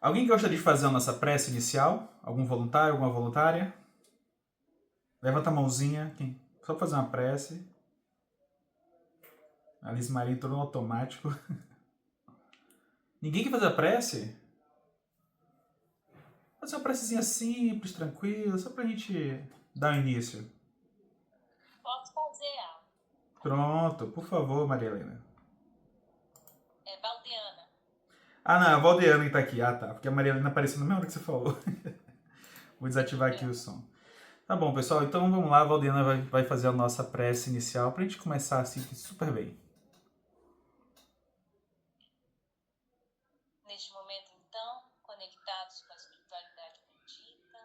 Alguém gostaria de fazer a nossa prece inicial? Algum voluntário, alguma voluntária? Levanta a mãozinha. Quem? Só fazer uma prece. Alice Maria entrou no automático. Ninguém quer fazer a prece? Fazer uma precezinha simples, tranquila, só pra gente dar o início. Posso fazer a. Pronto, por favor, Maria Helena. É Valdiana. Ah, não, é a Valdeana que tá aqui. Ah, tá. Porque a Maria Helena apareceu na mesma hora que você falou. Vou desativar aqui É. o som. Tá bom, pessoal. Então vamos lá. A Valdeana vai fazer a nossa prece inicial pra gente começar assim super bem. Neste momento, então, conectados com a espiritualidade bendita,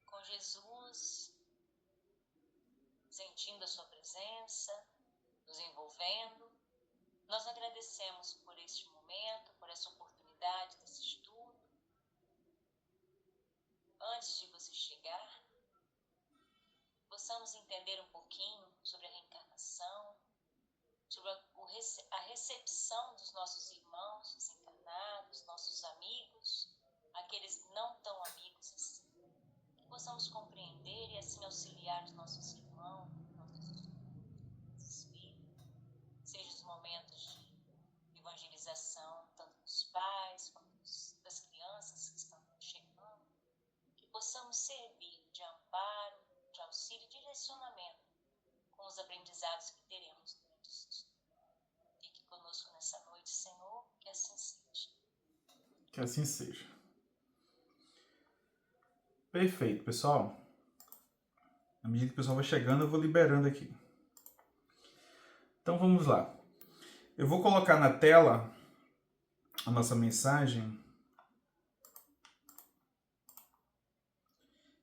com Jesus, sentindo a sua presença, nos envolvendo, nós agradecemos por este momento, por essa oportunidade desse estudo. Antes de você chegar, possamos entender um pouquinho sobre a reencarnação, sobre a recepção dos nossos irmãos desencarnados, nossos amigos, aqueles não tão amigos assim, que possamos compreender e assim auxiliar os nossos irmãos, nossos filhos, seja os momentos de evangelização, tanto dos pais quanto das crianças que estão chegando, que possamos servir de amparo, de auxílio e direcionamento com os aprendizados que teremos durante esse estudo. Fique conosco nessa noite, Senhor, que assim seja. Que assim seja. Perfeito, pessoal. À medida que o pessoal vai chegando, eu vou liberando aqui. Então vamos lá. Eu vou colocar na tela a nossa mensagem.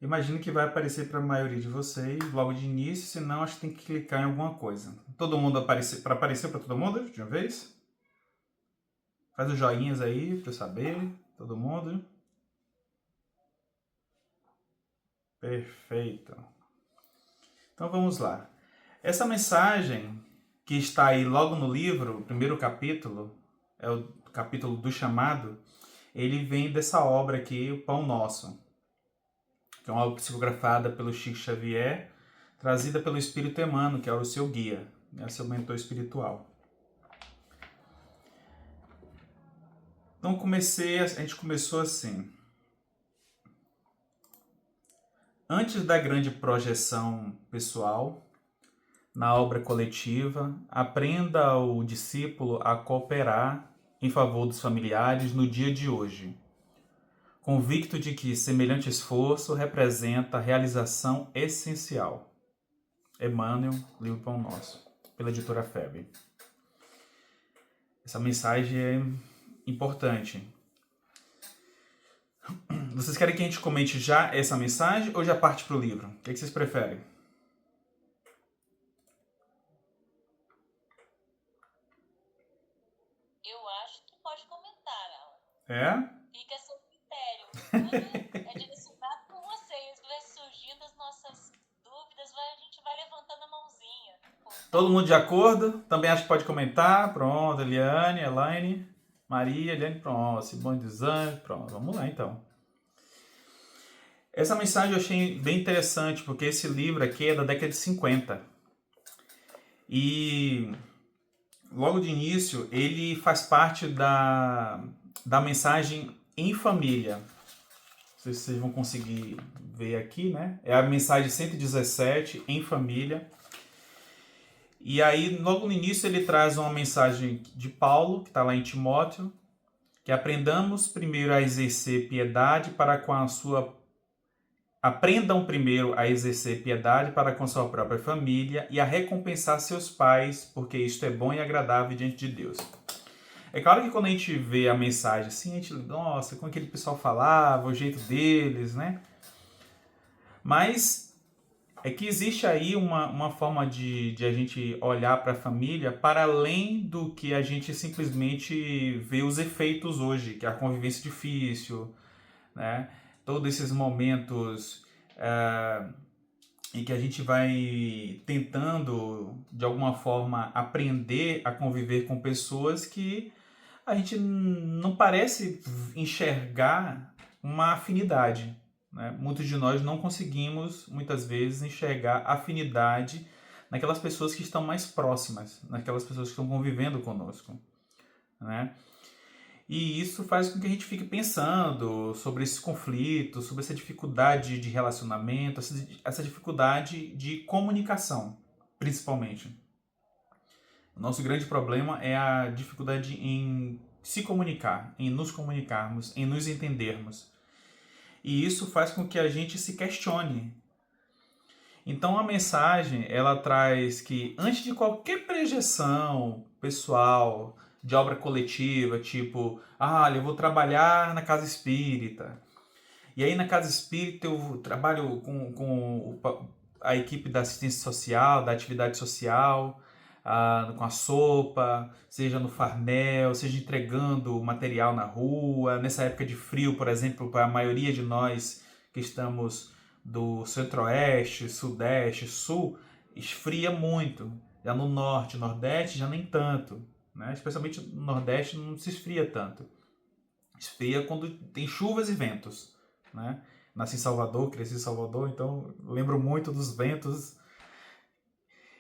Imagino que vai aparecer para a maioria de vocês logo de início, senão acho que tem que clicar em alguma coisa. Todo mundo aparecer para todo mundo de uma vez? Faz os joinhas aí para eu saber, todo mundo. Perfeito. Então vamos lá. Essa mensagem que está aí logo no livro, o primeiro capítulo, é o capítulo do chamado, ele vem dessa obra aqui, O Pão Nosso, que é uma obra psicografada pelo Chico Xavier, trazida pelo Espírito Emmanuel, que era o seu guia, né, seu mentor espiritual. Então a gente começou assim. Antes da grande projeção pessoal, na obra coletiva, aprenda o discípulo a cooperar em favor dos familiares no dia de hoje, convicto de que semelhante esforço representa a realização essencial. Emmanuel, Livro Pão Nosso, pela editora FEB. Essa mensagem é importante. Vocês querem que a gente comente já essa mensagem ou já parte para o livro? O que vocês preferem? Eu acho que pode comentar, Alan. É? Fica a seu critério. É direcionado por vocês. Vai surgindo as nossas dúvidas, a gente vai levantando a mãozinha. Todo mundo de acordo? Também acho que pode comentar. Pronto, Eliane, Elaine, Maria, Eliane, pronto. Simone Dizane, pronto. Vamos lá então. Essa mensagem eu achei bem interessante, porque esse livro aqui é da década de 50. E logo de início ele faz parte da mensagem em família. Não sei se vocês vão conseguir ver aqui, né? É a mensagem 117, em família. E aí, logo no início, ele traz uma mensagem de Paulo, que está lá em Timóteo, que aprendamos primeiro a exercer piedade para com a sua... Aprendam primeiro a exercer piedade para com sua própria família e a recompensar seus pais, porque isto é bom e agradável diante de Deus. É claro que quando a gente vê a mensagem assim, a gente, nossa, como aquele pessoal falava, o jeito deles, né? Mas é que existe aí uma forma de a gente olhar para a família para além do que a gente simplesmente vê os efeitos hoje, que é a convivência difícil, né? Todos esses momentos em que a gente vai tentando, de alguma forma, aprender a conviver com pessoas que a gente não parece enxergar uma afinidade, né? Muitos de nós não conseguimos, muitas vezes, enxergar afinidade naquelas pessoas que estão mais próximas, naquelas pessoas que estão convivendo conosco, né? E isso faz com que a gente fique pensando sobre esses conflitos, sobre essa dificuldade de relacionamento, essa dificuldade de comunicação, principalmente. O nosso grande problema é a dificuldade em se comunicar, em nos comunicarmos, em nos entendermos. E isso faz com que a gente se questione. Então a mensagem, ela traz que antes de qualquer projeção pessoal, de obra coletiva, tipo, eu vou trabalhar na casa espírita. E aí na casa espírita eu trabalho com a equipe da assistência social, da atividade social, com a sopa, seja no farnel, seja entregando material na rua. Nessa época de frio, por exemplo, para a maioria de nós que estamos do centro-oeste, sudeste, sul, esfria muito. Já no norte, nordeste, já nem tanto. Né? Especialmente no nordeste não se esfria tanto. Esfria quando tem chuvas e ventos. Né? Nasci em Salvador, cresci em Salvador, então lembro muito dos ventos.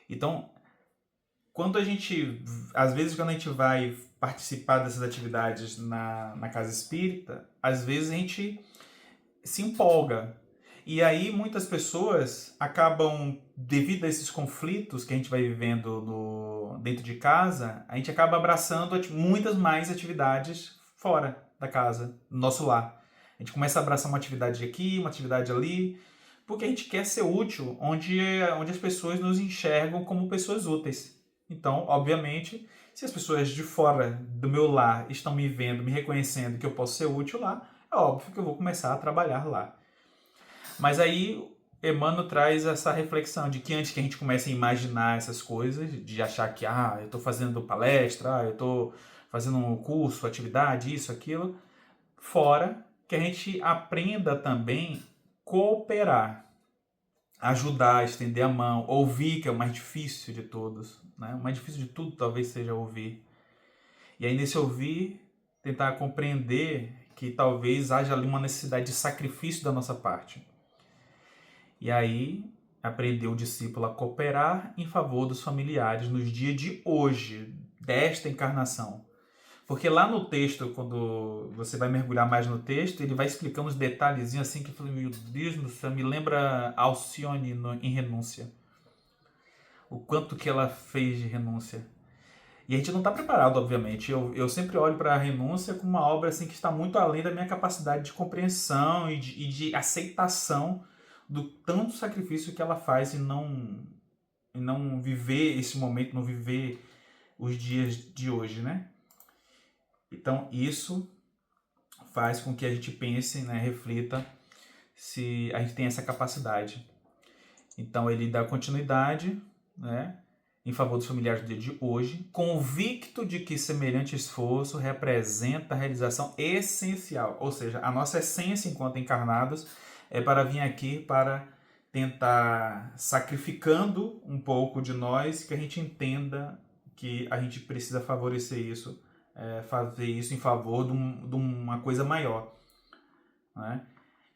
Então, às vezes quando a gente vai participar dessas atividades na casa espírita, às vezes a gente se empolga. E aí muitas pessoas acabam, devido a esses conflitos que a gente vai vivendo dentro de casa, a gente acaba abraçando muitas mais atividades fora da casa, no nosso lar. A gente começa a abraçar uma atividade aqui, uma atividade ali, porque a gente quer ser útil onde as pessoas nos enxergam como pessoas úteis. Então, obviamente, se as pessoas de fora do meu lar estão me vendo, me reconhecendo que eu posso ser útil lá, é óbvio que eu vou começar a trabalhar lá. Mas aí Emmanuel traz essa reflexão de que antes que a gente comece a imaginar essas coisas, de achar que eu estou fazendo palestra, eu estou fazendo um curso, atividade, isso, aquilo, fora que a gente aprenda também cooperar, ajudar, estender a mão, ouvir, que é o mais difícil de todos. Né? O mais difícil de tudo talvez seja ouvir. E aí nesse ouvir, tentar compreender que talvez haja ali uma necessidade de sacrifício da nossa parte. E aí aprender o discípulo a cooperar em favor dos familiares nos dias de hoje, desta encarnação. Porque lá no texto, quando você vai mergulhar mais no texto, ele vai explicando os detalhezinhos assim que eu falei, meu Deus do céu, me lembra Alcione em Renúncia. O quanto que ela fez de renúncia. E a gente não está preparado, obviamente. Eu sempre olho para a Renúncia como uma obra assim, que está muito além da minha capacidade de compreensão e de aceitação do tanto sacrifício que ela faz em não viver esse momento, não viver os dias de hoje, né? Então, isso faz com que a gente pense, né, reflita se a gente tem essa capacidade. Então, ele dá continuidade, né, em favor dos familiares do dia de hoje, convicto de que semelhante esforço representa a realização essencial, ou seja, a nossa essência enquanto encarnados é para vir aqui para tentar sacrificando um pouco de nós, que a gente entenda que a gente precisa favorecer isso, fazer isso em favor de uma coisa maior. Né?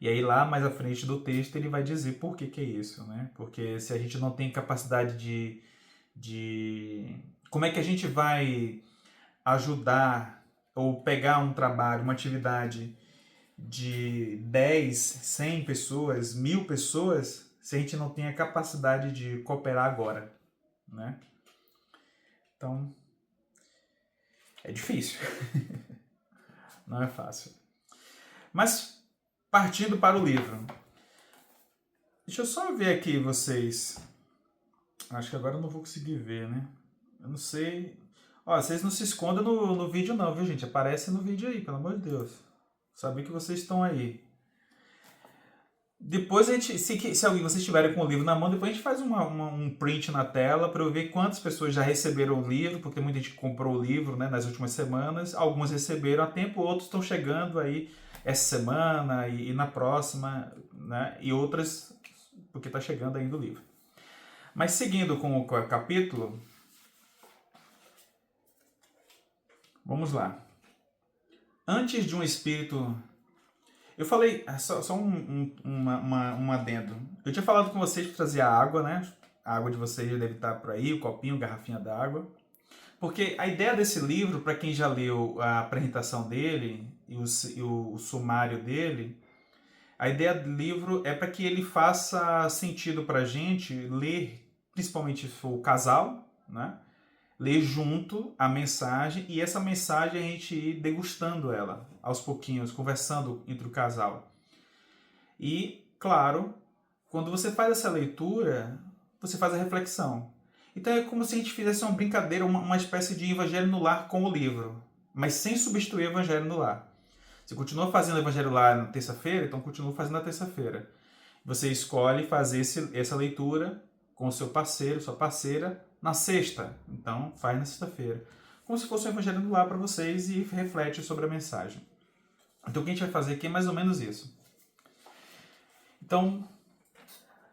E aí lá mais à frente do texto ele vai dizer por que é isso. Né? Porque se a gente não tem capacidade de... Como é que a gente vai ajudar ou pegar um trabalho, uma atividade de 10, 100 pessoas, 1000 pessoas, se a gente não tem a capacidade de cooperar agora, né? Então, é difícil. Não é fácil. Mas, partindo para o livro. Deixa eu só ver aqui vocês. Acho que agora eu não vou conseguir ver, né? Eu não sei. Ó, vocês não se escondam no vídeo não, viu, gente? Aparece no vídeo aí, pelo amor de Deus. Saber que vocês estão aí. Depois a gente, se alguém vocês estiverem com o livro na mão, depois a gente faz um print na tela para eu ver quantas pessoas já receberam o livro, porque muita gente comprou o livro, né, nas últimas semanas. Algumas receberam a tempo, outros estão chegando aí essa semana e na próxima, né, e outras porque está chegando ainda o livro. Mas seguindo com o capítulo, vamos lá. Antes de um espírito... Eu falei, só um adendo. Eu tinha falado com vocês para trazer a água, né? A água de vocês já deve estar por aí, o copinho, garrafinha d'água. Porque a ideia desse livro, para quem já leu a apresentação dele e o sumário dele, a ideia do livro é para que ele faça sentido para a gente ler, principalmente se for o casal, né? Ler junto a mensagem e essa mensagem a gente ir degustando ela aos pouquinhos, conversando entre o casal. E, claro, quando você faz essa leitura, você faz a reflexão. Então é como se a gente fizesse uma brincadeira, uma espécie de evangelho no lar com o livro, mas sem substituir o evangelho no lar. Você continua fazendo o evangelho lá na terça-feira, então continua fazendo na terça-feira. Você escolhe fazer essa leitura com o seu parceiro, sua parceira, na sexta. Então faz na sexta-feira. Como se fosse um evangelho no lar para vocês e reflete sobre a mensagem. Então o que a gente vai fazer aqui é mais ou menos isso. Então,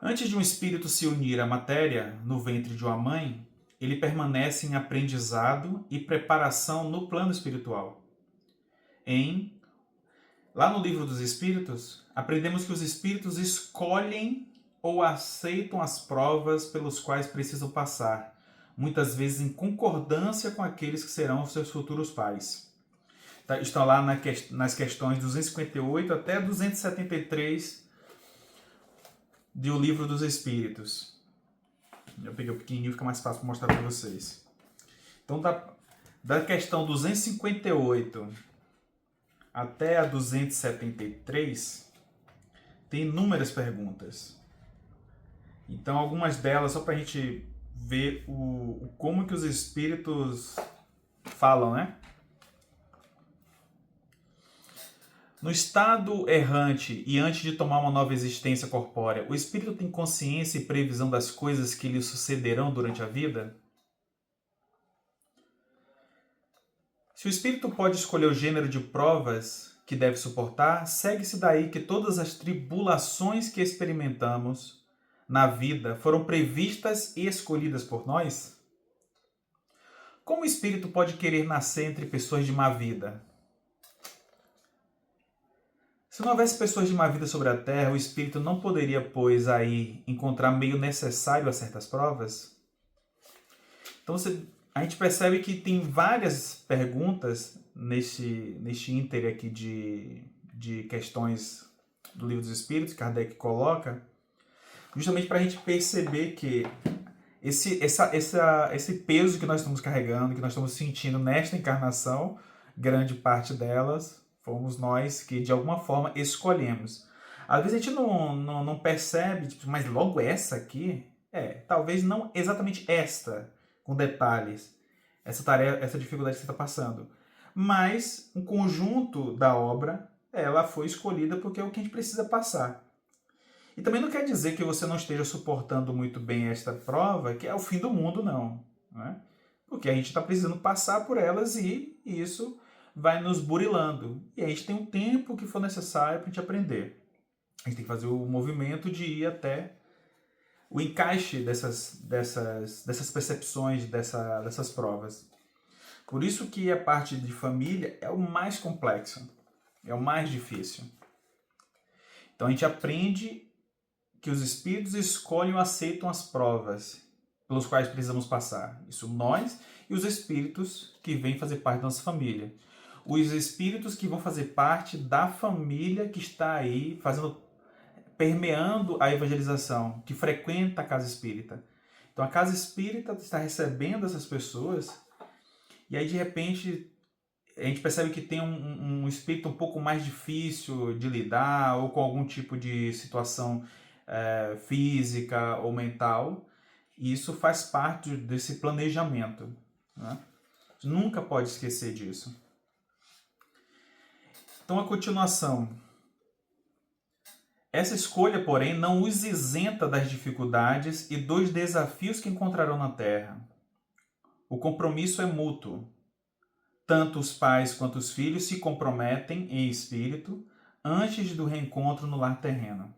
antes de um espírito se unir à matéria no ventre de uma mãe, ele permanece em aprendizado e preparação no plano espiritual. Lá no Livro dos Espíritos, aprendemos que os espíritos escolhem ou aceitam as provas pelos quais precisam passar, muitas vezes em concordância com aqueles que serão os seus futuros pais. Estão lá nas questões 258 até 273 do Livro dos Espíritos. Eu peguei o pequenininho, fica mais fácil para mostrar para vocês. Então, da questão 258 até a 273, tem inúmeras perguntas. Então, algumas delas, só para a gente ver como que os espíritos falam, né? No estado errante e antes de tomar uma nova existência corpórea, o espírito tem consciência e previsão das coisas que lhe sucederão durante a vida? Se o espírito pode escolher o gênero de provas que deve suportar, segue-se daí que todas as tribulações que experimentamos na vida foram previstas e escolhidas por nós? Como o espírito pode querer nascer entre pessoas de má vida? Se não houvesse pessoas de má vida sobre a Terra, o espírito não poderia, pois, aí encontrar meio necessário a certas provas? Então a gente percebe que tem várias perguntas neste ínter aqui de questões do Livro dos Espíritos, que Kardec coloca, justamente para a gente perceber que esse peso que nós estamos carregando, que nós estamos sentindo nesta encarnação, grande parte delas fomos nós que de alguma forma escolhemos. Às vezes a gente não percebe, tipo, mas logo essa aqui? Talvez não exatamente esta, com detalhes, essa tarefa, essa dificuldade que você está passando. Mas um conjunto da obra, ela foi escolhida porque é o que a gente precisa passar. E também não quer dizer que você não esteja suportando muito bem esta prova, que é o fim do mundo, não. Né? Porque a gente está precisando passar por elas e isso vai nos burilando. E a gente tem um tempo que for necessário para a gente aprender. A gente tem que fazer o movimento de ir até o encaixe dessas percepções, dessas provas. Por isso que a parte de família é o mais complexo, é o mais difícil. Então a gente aprende que os espíritos escolhem ou aceitam as provas pelos quais precisamos passar. Isso nós e os espíritos que vêm fazer parte da nossa família. Os espíritos que vão fazer parte da família que está aí permeando a evangelização, que frequenta a casa espírita. Então a casa espírita está recebendo essas pessoas e aí de repente a gente percebe que tem um espírito um pouco mais difícil de lidar ou com algum tipo de situação física ou mental, e isso faz parte desse planejamento. Né? Nunca pode esquecer disso. Então, a continuação. Essa escolha, porém, não os isenta das dificuldades e dos desafios que encontrarão na Terra. O compromisso é mútuo. Tanto os pais quanto os filhos se comprometem em espírito antes do reencontro no lar terreno.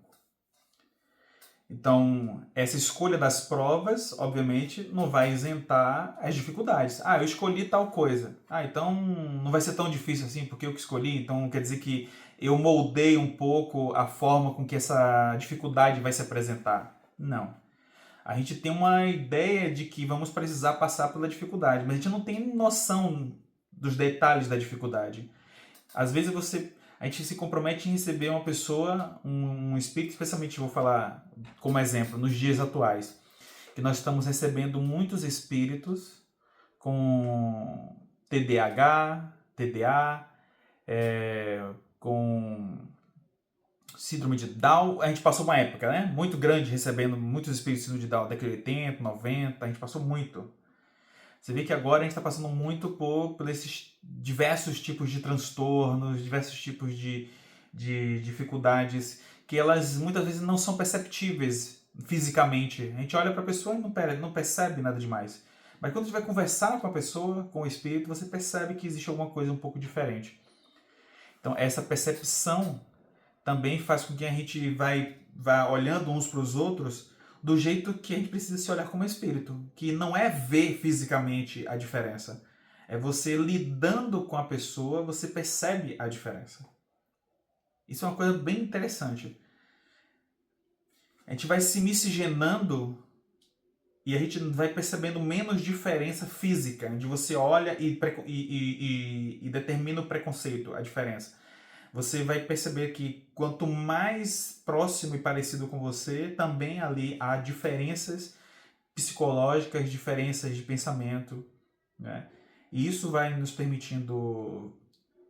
Então, essa escolha das provas, obviamente, não vai isentar as dificuldades. Ah, eu escolhi tal coisa. Ah, então não vai ser tão difícil assim porque eu que escolhi. Então quer dizer que eu moldei um pouco a forma com que essa dificuldade vai se apresentar. Não. A gente tem uma ideia de que vamos precisar passar pela dificuldade, mas a gente não tem noção dos detalhes da dificuldade. Às vezes a gente se compromete em receber uma pessoa, um espírito, especialmente vou falar como exemplo, nos dias atuais, que nós estamos recebendo muitos espíritos com TDAH, TDA, com síndrome de Down. A gente passou uma época, né, muito grande recebendo muitos espíritos de síndrome de Down, década de 80, 90, a gente passou muito. Você vê que agora a gente está passando muito por esses diversos tipos de transtornos, diversos tipos de dificuldades, que elas muitas vezes não são perceptíveis fisicamente. A gente olha para a pessoa e não percebe nada demais. Mas quando a gente vai conversar com a pessoa, com o espírito, você percebe que existe alguma coisa um pouco diferente. Então, essa percepção também faz com que a gente vá olhando uns para os outros do jeito que a gente precisa se olhar como espírito, que não é ver fisicamente a diferença. É você lidando com a pessoa, você percebe a diferença. Isso é uma coisa bem interessante. A gente vai se miscigenando e a gente vai percebendo menos diferença física, onde você olha e determina o preconceito, a diferença. Você vai perceber que quanto mais próximo e parecido com você, também ali há diferenças psicológicas, diferenças de pensamento, né? E isso vai nos permitindo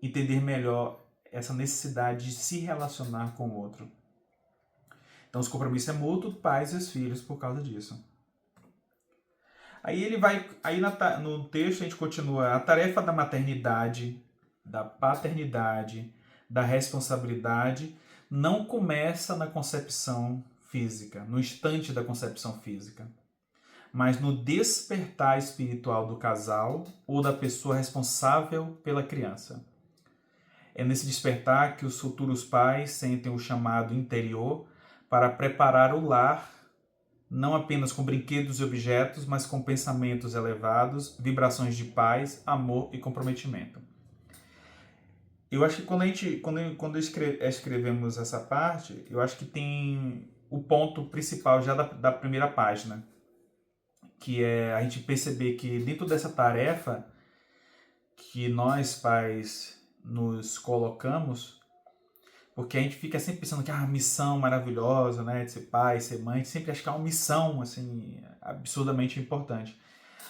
entender melhor essa necessidade de se relacionar com o outro. Então, os compromissos é mútuo, pais e os filhos por causa disso. Aí ele vai, no texto a gente continua: a tarefa da maternidade, da paternidade, da responsabilidade não começa na concepção física, no instante da concepção física, mas no despertar espiritual do casal ou da pessoa responsável pela criança. É nesse despertar que os futuros pais sentem o chamado interior para preparar o lar, não apenas com brinquedos e objetos, mas com pensamentos elevados, vibrações de paz, amor e comprometimento. Eu acho que quando escrevemos essa parte, eu acho que tem o ponto principal já da primeira página, que é a gente perceber que dentro dessa tarefa que nós pais nos colocamos, porque a gente fica sempre pensando que a missão maravilhosa, né, de ser pai, ser mãe, a gente sempre acha que é uma missão assim absurdamente importante.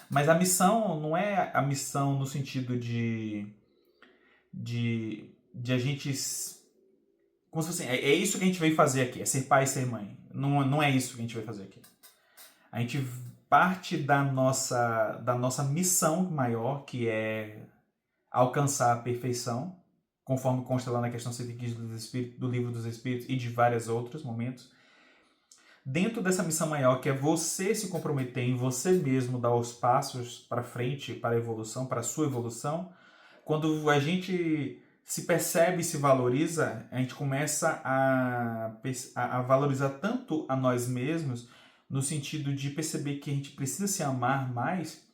Mas a missão não é a missão no sentido de a gente, como se fosse assim, é isso que a gente veio fazer aqui, é ser pai e ser mãe. Não é isso que a gente veio fazer aqui. A gente parte da nossa missão maior, que é alcançar a perfeição, conforme consta lá na questão 115 do Livro dos Espíritos e de vários outros momentos. Dentro dessa missão maior, que é você se comprometer em você mesmo, dar os passos para frente, para a evolução, para a sua evolução, quando a gente se percebe e se valoriza, a gente começa a valorizar tanto a nós mesmos, no sentido de perceber que a gente precisa se amar mais,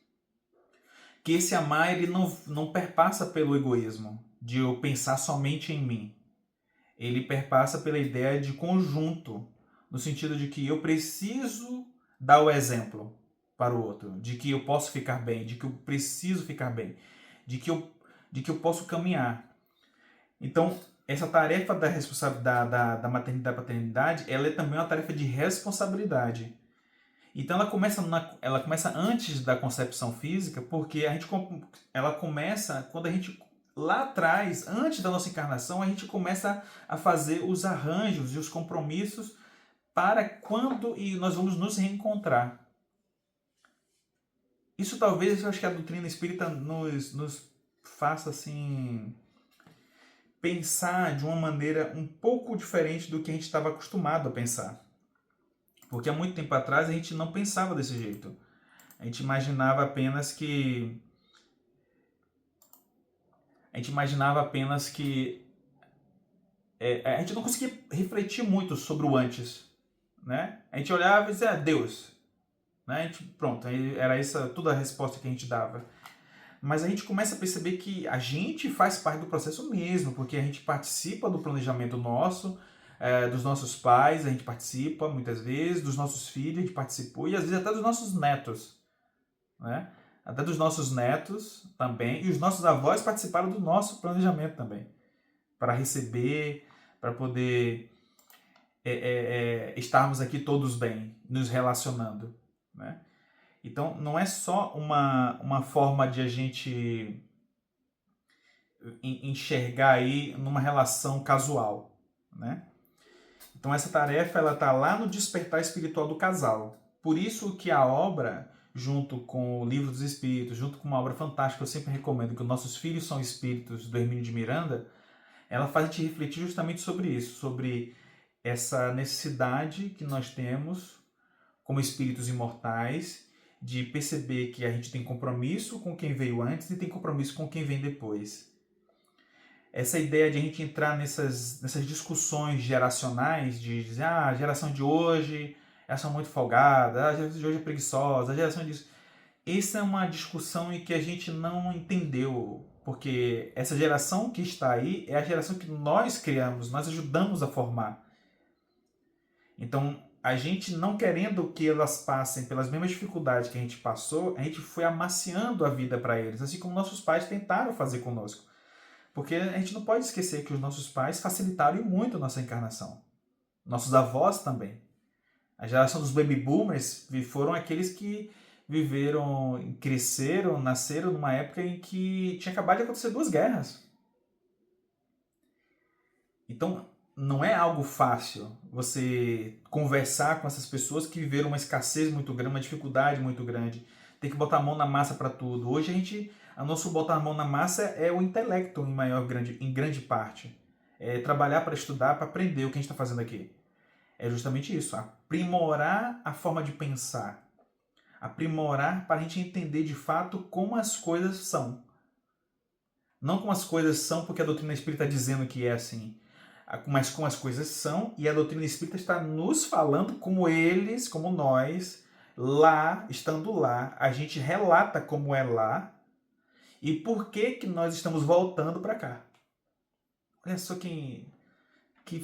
que esse amar ele não perpassa pelo egoísmo, de eu pensar somente em mim. Ele perpassa pela ideia de conjunto, no sentido de que eu preciso dar o exemplo para o outro, de que eu posso ficar bem, de que eu preciso ficar bem, de que eu posso caminhar. Então, essa tarefa da maternidade e paternidade, ela é também uma tarefa de responsabilidade. Então, ela começa antes da concepção física, porque ela começa quando a gente, lá atrás, antes da nossa encarnação, a gente começa a fazer os arranjos e os compromissos para quando nós vamos nos reencontrar. Isso talvez, eu acho que a doutrina espírita nos faça assim pensar de uma maneira um pouco diferente do que a gente estava acostumado a pensar. Porque há muito tempo atrás a gente não pensava desse jeito. A gente imaginava apenas que a gente não conseguia refletir muito sobre o antes. né? A gente olhava e dizia, Deus. Né? A gente, pronto, era essa toda a resposta que a gente dava. Mas a gente começa a perceber que a gente faz parte do processo mesmo, porque a gente participa do planejamento nosso, dos nossos pais, a gente participa muitas vezes, dos nossos filhos, a gente participou, e às vezes até dos nossos netos, né? Até dos nossos netos também, e os nossos avós participaram do nosso planejamento também, para receber, para poder estarmos aqui todos bem, nos relacionando, né? Então, não é só uma forma de a gente enxergar aí numa relação casual, né? Então, essa tarefa ela está lá no despertar espiritual do casal. Por isso que a obra, junto com o Livro dos Espíritos, junto com uma obra fantástica que eu sempre recomendo, que os Nossos Filhos São Espíritos, do Hermínio de Miranda, ela faz a gente refletir justamente sobre isso, sobre essa necessidade que nós temos como espíritos imortais de perceber que a gente tem compromisso com quem veio antes e tem compromisso com quem vem depois. Essa ideia de a gente entrar nessas discussões geracionais, de dizer, a geração de hoje essa é muito folgada, a geração de hoje é preguiçosa, a geração disso. Essa é uma discussão em que a gente não entendeu, porque essa geração que está aí é a geração que nós criamos, nós ajudamos a formar. Então, a gente não querendo que elas passem pelas mesmas dificuldades que a gente passou, a gente foi amaciando a vida para eles, assim como nossos pais tentaram fazer conosco. Porque a gente não pode esquecer que os nossos pais facilitaram muito a nossa encarnação. Nossos avós também. A geração dos baby boomers foram aqueles que viveram, cresceram, nasceram numa época em que tinha acabado de acontecer 2 guerras. Então, não é algo fácil você conversar com essas pessoas que viveram uma escassez muito grande, uma dificuldade muito grande. Tem que botar a mão na massa para tudo. Hoje a nosso botar a mão na massa é o intelecto em grande parte. É trabalhar para estudar, para aprender o que a gente está fazendo aqui. É justamente isso, aprimorar a forma de pensar. Aprimorar para a gente entender de fato como as coisas são. Não como as coisas são porque a doutrina espírita está dizendo que é assim, mas como as coisas são, e a doutrina espírita está nos falando como eles, como nós, lá, estando lá, a gente relata como é lá e por que nós estamos voltando para cá. Olha só que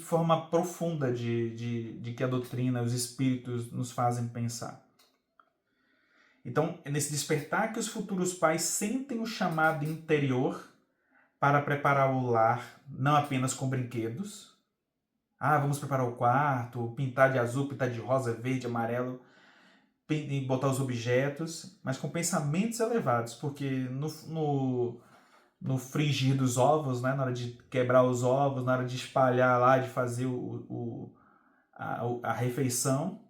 forma profunda de que a doutrina, os espíritos nos fazem pensar. Então, é nesse despertar que os futuros pais sentem o chamado interior para preparar o lar, não apenas com brinquedos. Vamos preparar o quarto, pintar de azul, pintar de rosa, verde, amarelo, e botar os objetos, mas com pensamentos elevados, porque no frigir dos ovos, né, na hora de quebrar os ovos, na hora de espalhar lá, de fazer a refeição,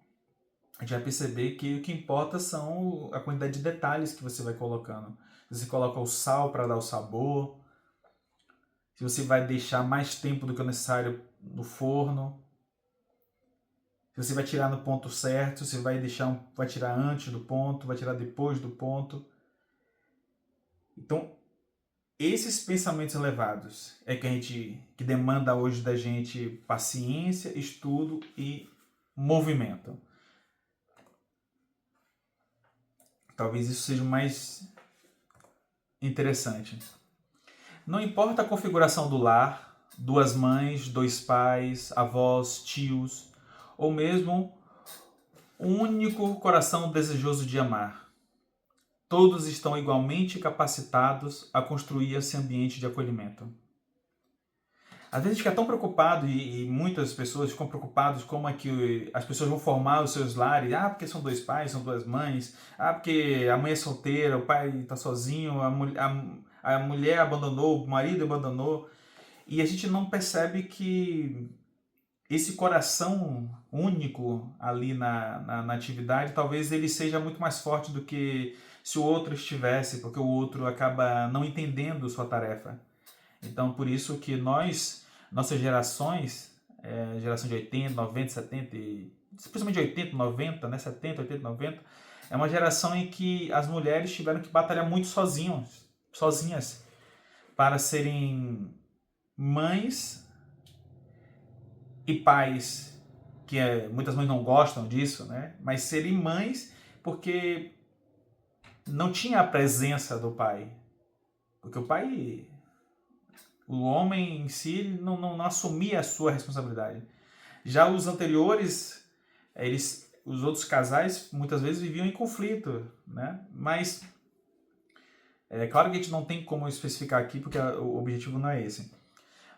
a gente vai perceber que o que importa são a quantidade de detalhes que você vai colocando. Você coloca o sal para dar o sabor, se você vai deixar mais tempo do que o necessário no forno, se você vai tirar no ponto certo, se vai tirar antes do ponto, vai tirar depois do ponto. Então, esses pensamentos elevados é que demanda hoje da gente paciência, estudo e movimento. Talvez isso seja o mais interessante. Não importa a configuração do lar, 2 mães, 2 pais, avós, tios, ou mesmo um único coração desejoso de amar. Todos estão igualmente capacitados a construir esse ambiente de acolhimento. Às vezes a gente fica tão preocupado, e muitas pessoas ficam preocupadas como é que as pessoas vão formar os seus lares. Porque são 2 pais, são 2 mães. Porque a mãe é solteira, o pai está sozinho, a mulher abandonou, o marido abandonou. E a gente não percebe que esse coração único ali na atividade, talvez ele seja muito mais forte do que se o outro estivesse, porque o outro acaba não entendendo sua tarefa. Então, por isso que nossas gerações, geração de 80, 90, 70, principalmente 80, 90, né, 70, 80, 90, é uma geração em que as mulheres tiveram que batalhar muito sozinhas, para serem mães e pais muitas mães não gostam disso, né? Mas serem mães porque não tinha a presença do pai. Porque o homem em si, ele não assumia a sua responsabilidade. Já os anteriores, os outros casais, muitas vezes viviam em conflito, né? Mas, é claro que a gente não tem como especificar aqui, porque o objetivo não é esse.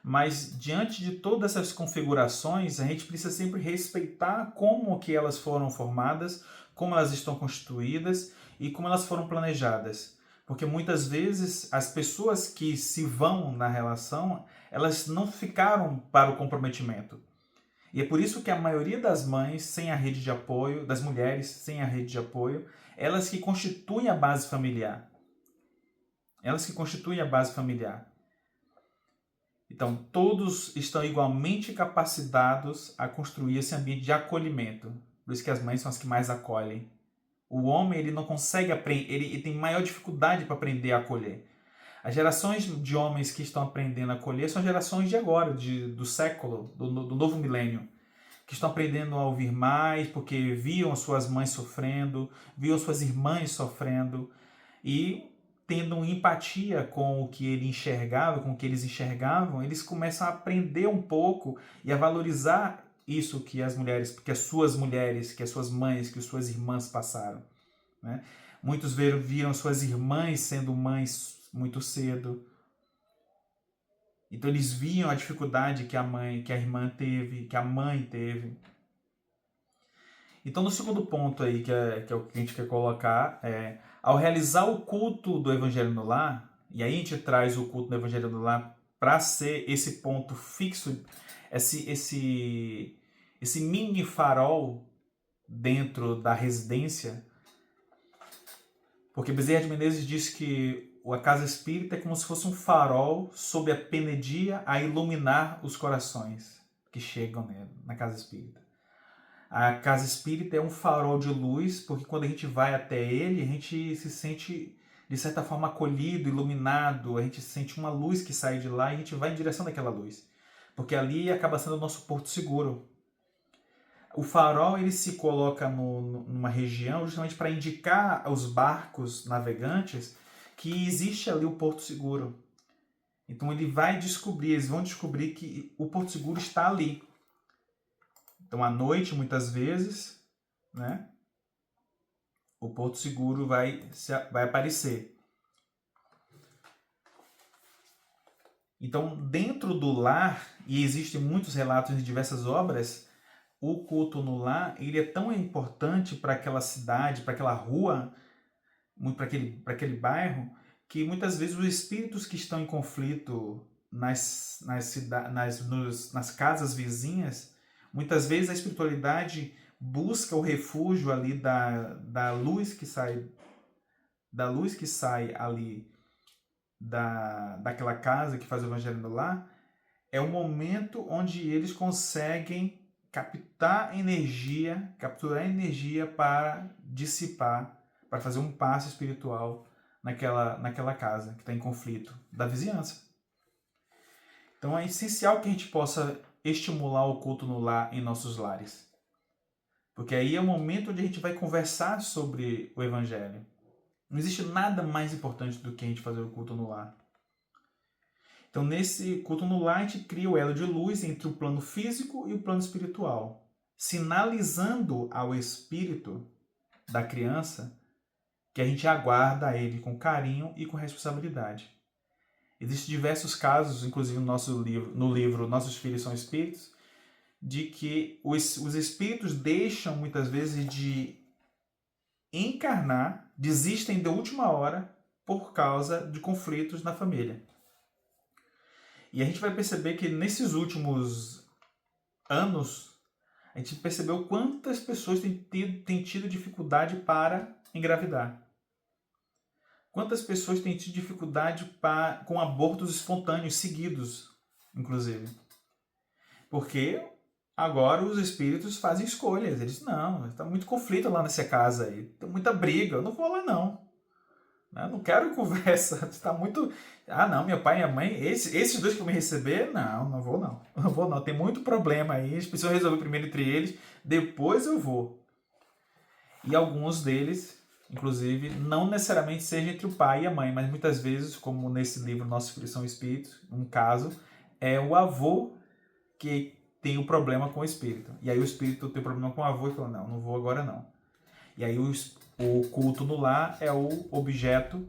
Mas, diante de todas essas configurações, a gente precisa sempre respeitar como que elas foram formadas, como elas estão constituídas e como elas foram planejadas. Porque muitas vezes as pessoas que se vão na relação, elas não ficaram para o comprometimento. E é por isso que a maioria das mães sem a rede de apoio, das mulheres sem a rede de apoio, elas que constituem a base familiar. Elas que constituem a base familiar. Então, todos estão igualmente capacitados a construir esse ambiente de acolhimento. Por isso que as mães são as que mais acolhem. O homem, ele não consegue aprender, ele tem maior dificuldade para aprender a acolher. As gerações de homens que estão aprendendo a acolher são gerações de agora, do século, do novo milênio, que estão aprendendo a ouvir mais, porque viam suas mães sofrendo, viam suas irmãs sofrendo, e tendo empatia com o que ele enxergava, com o que eles enxergavam, eles começam a aprender um pouco e a valorizar isso que as mulheres, que as suas mulheres, que as suas mães, que as suas irmãs passaram, né? Muitos viram suas irmãs sendo mães muito cedo. Então eles viam a dificuldade que a irmã teve, que a mãe teve. Então, no segundo ponto aí, que é o que a gente quer colocar, ao realizar o culto do Evangelho no lar, e aí a gente traz o culto do Evangelho no lar para ser esse ponto fixo, esse mini farol dentro da residência, porque Bezerra de Menezes diz que a casa espírita é como se fosse um farol sob a penedia a iluminar os corações que chegam na casa espírita. A casa espírita é um farol de luz, porque quando a gente vai até ele, a gente se sente, de certa forma, acolhido, iluminado, a gente sente uma luz que sai de lá e a gente vai em direção daquela luz. Porque ali acaba sendo o nosso porto seguro. O farol ele se coloca numa região justamente para indicar aos barcos navegantes que existe ali o porto seguro. Então eles vão descobrir que o porto seguro está ali. Então à noite, muitas vezes, né, o porto seguro vai aparecer. Então dentro do lar, e existem muitos relatos em diversas obras, o culto no lar ele é tão importante para aquela cidade, para aquela rua, para aquele bairro, que muitas vezes os espíritos que estão em conflito nas casas vizinhas, muitas vezes a espiritualidade busca o refúgio ali da luz que sai ali daquela casa que faz o evangelho no lar. É um momento onde eles conseguem capturar energia para dissipar, para fazer um passe espiritual naquela casa que está em conflito da vizinhança. Então é essencial que a gente possa estimular o culto no lar em nossos lares. Porque aí é o momento onde a gente vai conversar sobre o Evangelho. Não existe nada mais importante do que a gente fazer o culto no lar. Então, nesse culto no lar, a gente cria o elo de luz entre o plano físico e o plano espiritual, sinalizando ao espírito da criança que a gente aguarda ele com carinho e com responsabilidade. Existem diversos casos, inclusive no livro Nossos Filhos São Espíritos, de que os espíritos deixam muitas vezes de encarnar, desistem da última hora por causa de conflitos na família. E a gente vai perceber que nesses últimos anos, a gente percebeu quantas pessoas têm tido dificuldade para engravidar. Quantas pessoas têm tido dificuldade com abortos espontâneos seguidos, inclusive. Porque agora os espíritos fazem escolhas. Eles, não, está muito conflito lá nessa casa aí. Tem muita briga, eu não vou lá não. Eu não quero conversa. Você tá muito... Ah, não, meu pai e minha mãe, esses dois que vão me receber, não vou não. Não vou não, tem muito problema aí, eles precisam resolver primeiro entre eles, depois eu vou. E alguns deles, inclusive, não necessariamente seja entre o pai e a mãe, mas muitas vezes, como nesse livro Nossos Filhos são Espíritos, um caso, é o avô que tem o problema com o espírito. E aí o espírito tem problema com o avô e fala, não vou agora não. E aí o culto no lar é o objeto